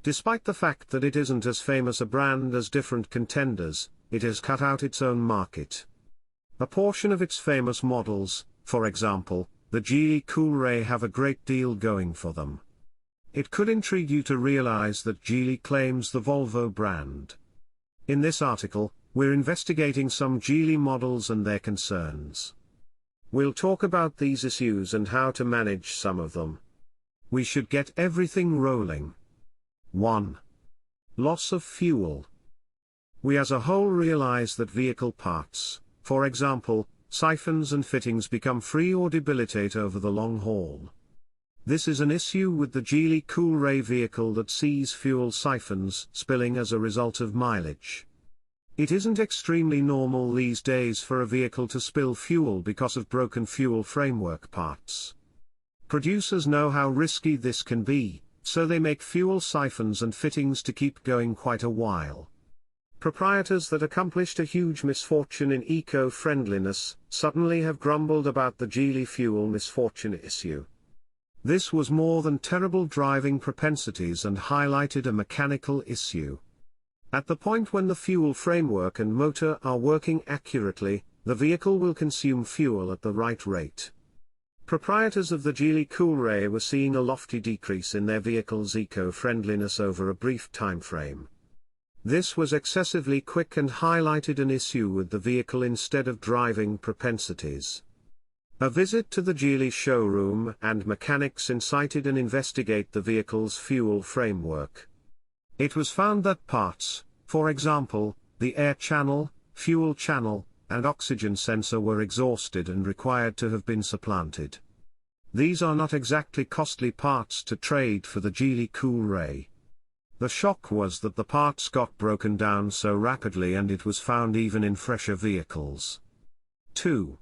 Despite the fact that it isn't as famous a brand as different contenders, it has cut out its own market. A portion of its famous models, for example, the Geely Coolray, have a great deal going for them. It could intrigue you to realize that Geely claims the Volvo brand. In this article, we're investigating some Geely models and their concerns. We'll talk about these issues and how to manage some of them. We should get everything rolling. 1. Loss of fuel. We as a whole realize that vehicle parts, for example, siphons and fittings, become free or debilitate over the long haul. This is an issue with the Geely Coolray vehicle that sees fuel siphons spilling as a result of mileage. It isn't extremely normal these days for a vehicle to spill fuel because of broken fuel framework parts. Producers know how risky this can be, so they make fuel siphons and fittings to keep going quite a while. Proprietors that accomplished a huge misfortune in eco-friendliness suddenly have grumbled about the Geely fuel misfortune issue. This was more than terrible driving propensities and highlighted a mechanical issue. At the point when the fuel framework and motor are working accurately, the vehicle will consume fuel at the right rate. Proprietors of the Geely Coolray were seeing a lofty decrease in their vehicle's eco-friendliness over a brief time frame. This was excessively quick and highlighted an issue with the vehicle instead of driving propensities. A visit to the Geely showroom and mechanics incited and investigate the vehicle's fuel framework. It was found that parts, for example, the air channel, fuel channel, and oxygen sensor were exhausted and required to have been supplanted. These are not exactly costly parts to trade for the Geely Coolray. The shock was that the parts got broken down so rapidly, and it was found even in fresher vehicles. 2.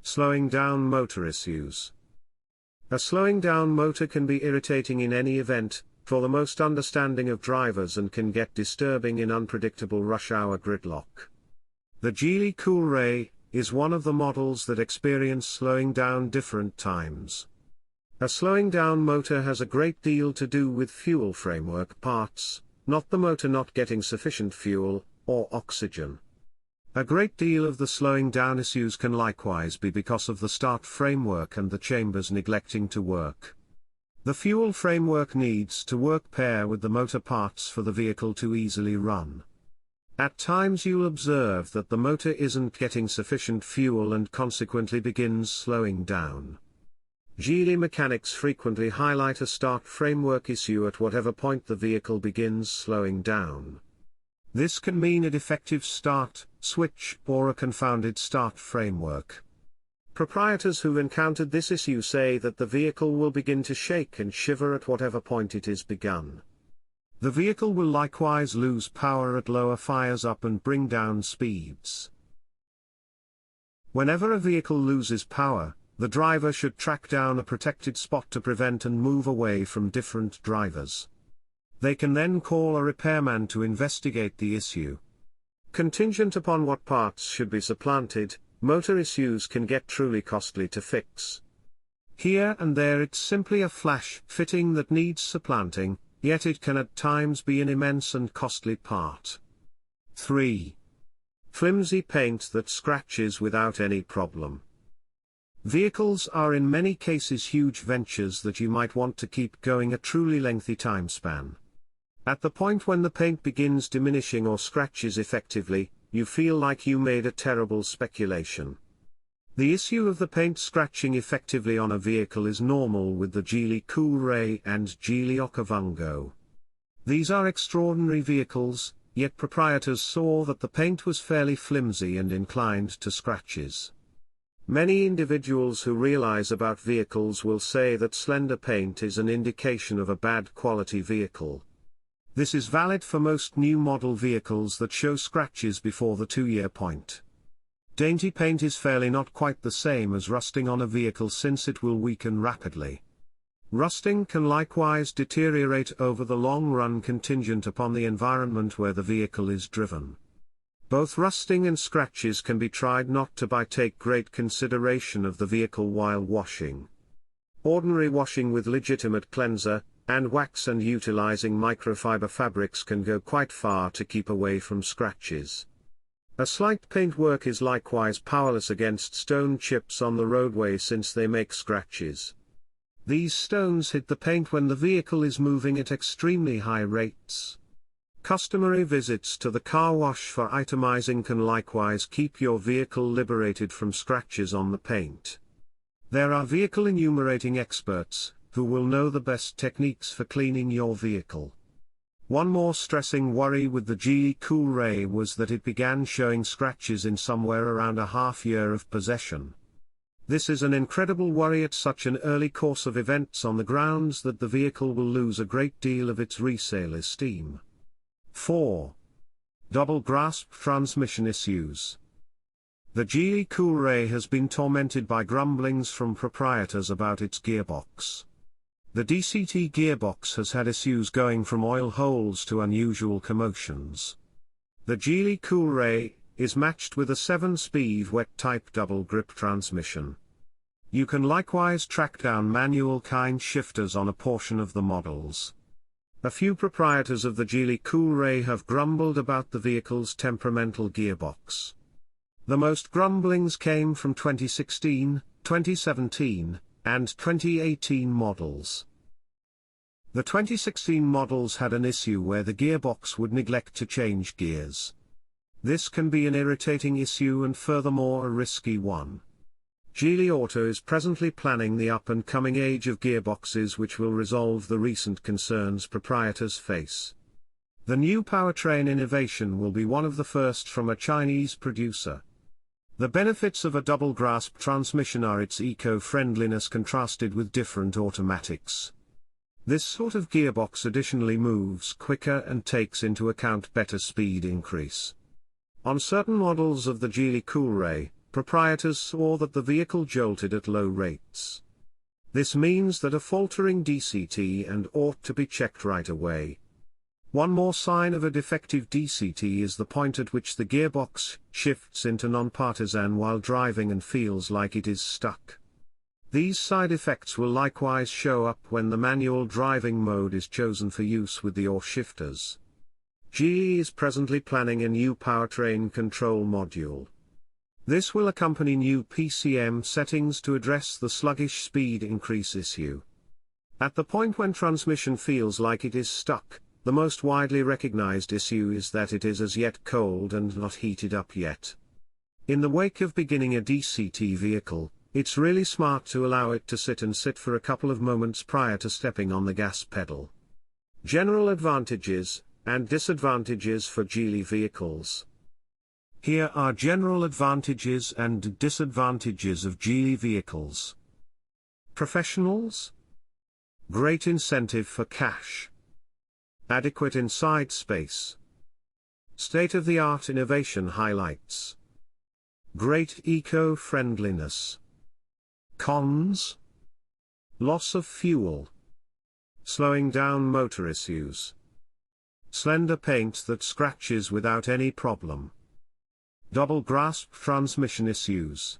Slowing down motor issues. A slowing down motor can be irritating in any event, for the most understanding of drivers, and can get disturbing in unpredictable rush hour gridlock. The Geely Coolray is one of the models that experience slowing down different times. A slowing down motor has a great deal to do with fuel framework parts, not the motor not getting sufficient fuel or oxygen. A great deal of the slowing down issues can likewise be because of the start framework and the chambers neglecting to work. The fuel framework needs to work pair with the motor parts for the vehicle to easily run. At times you'll observe that the motor isn't getting sufficient fuel and consequently begins slowing down. Geely mechanics frequently highlight a start framework issue at whatever point the vehicle begins slowing down. This can mean a defective start switch or a confounded start framework. Proprietors who've encountered this issue say that the vehicle will begin to shake and shiver at whatever point it is begun. The vehicle will likewise lose power at lower fires up and bring down speeds. Whenever a vehicle loses power, the driver should track down a protected spot to prevent and move away from different drivers. They can then call a repairman to investigate the issue. Contingent upon what parts should be supplanted, motor issues can get truly costly to fix. Here and there it's simply a flash fitting that needs supplanting, yet it can at times be an immense and costly part. 3. Flimsy paint that scratches without any problem. Vehicles are in many cases huge ventures that you might want to keep going a truly lengthy time span. At the point when the paint begins diminishing or scratches effectively, you feel like you made a terrible speculation. The issue of the paint scratching effectively on a vehicle is normal with the Geely Coolray and Geely Okavango. These are extraordinary vehicles, yet proprietors saw that the paint was fairly flimsy and inclined to scratches. Many individuals who realize about vehicles will say that slender paint is an indication of a bad quality vehicle. This is valid for most new model vehicles that show scratches before the 2-year point. Dainty paint is fairly not quite the same as rusting on a vehicle, since it will weaken rapidly. Rusting can likewise deteriorate over the long run contingent upon the environment where the vehicle is driven. Both rusting and scratches can be tried not to by take great consideration of the vehicle while washing. Ordinary washing with legitimate cleanser, and wax and utilizing microfiber fabrics can go quite far to keep away from scratches. A slight paintwork is likewise powerless against stone chips on the roadway since they make scratches. These stones hit the paint when the vehicle is moving at extremely high rates. Customary visits to the car wash for itemizing can likewise keep your vehicle liberated from scratches on the paint. There are vehicle enumerating experts, who will know the best techniques for cleaning your vehicle. One more stressing worry with the Geely Coolray was that it began showing scratches in somewhere around a half year of possession. This is an incredible worry at such an early course of events on the grounds that the vehicle will lose a great deal of its resale esteem. 4. Double grasp transmission issues. The Geely Coolray has been tormented by grumblings from proprietors about its gearbox. The DCT gearbox has had issues going from oil holes to unusual commotions. The Geely Coolray is matched with a 7-speed wet-type double-grip transmission. You can likewise track down manual kind shifters on a portion of the models. A few proprietors of the Geely Coolray have grumbled about the vehicle's temperamental gearbox. The most grumblings came from 2016, 2017, and 2018 models. The 2016 models had an issue where the gearbox would neglect to change gears. This can be an irritating issue and furthermore a risky one. Geely Auto is presently planning the up-and-coming age of gearboxes which will resolve the recent concerns proprietors face. The new powertrain innovation will be one of the first from a Chinese producer. The benefits of a double-grasp transmission are its eco-friendliness contrasted with different automatics. This sort of gearbox additionally moves quicker and takes into account better speed increase. On certain models of the Geely Coolray, proprietors saw that the vehicle jolted at low rates. This means that a faltering DCT and ought to be checked right away. One more sign of a defective DCT is the point at which the gearbox shifts into non-partisan while driving and feels like it is stuck. These side effects will likewise show up when the manual driving mode is chosen for use with the yaw shifters. Geely is presently planning a new powertrain control module. This will accompany new PCM settings to address the sluggish speed increase issue. At the point when transmission feels like it is stuck, the most widely recognized issue is that it is as yet cold and not heated up yet. In the wake of beginning a DCT vehicle, it's really smart to allow it to sit for a couple of moments prior to stepping on the gas pedal. General advantages and disadvantages for Geely vehicles. Here are general advantages and disadvantages of Geely vehicles. Professionals? Great incentive for cash. Adequate inside space. State-of-the-art innovation highlights. Great eco-friendliness. Cons? Loss of fuel. Slowing down motor issues. Slender paint that scratches without any problem. Double grasp transmission issues.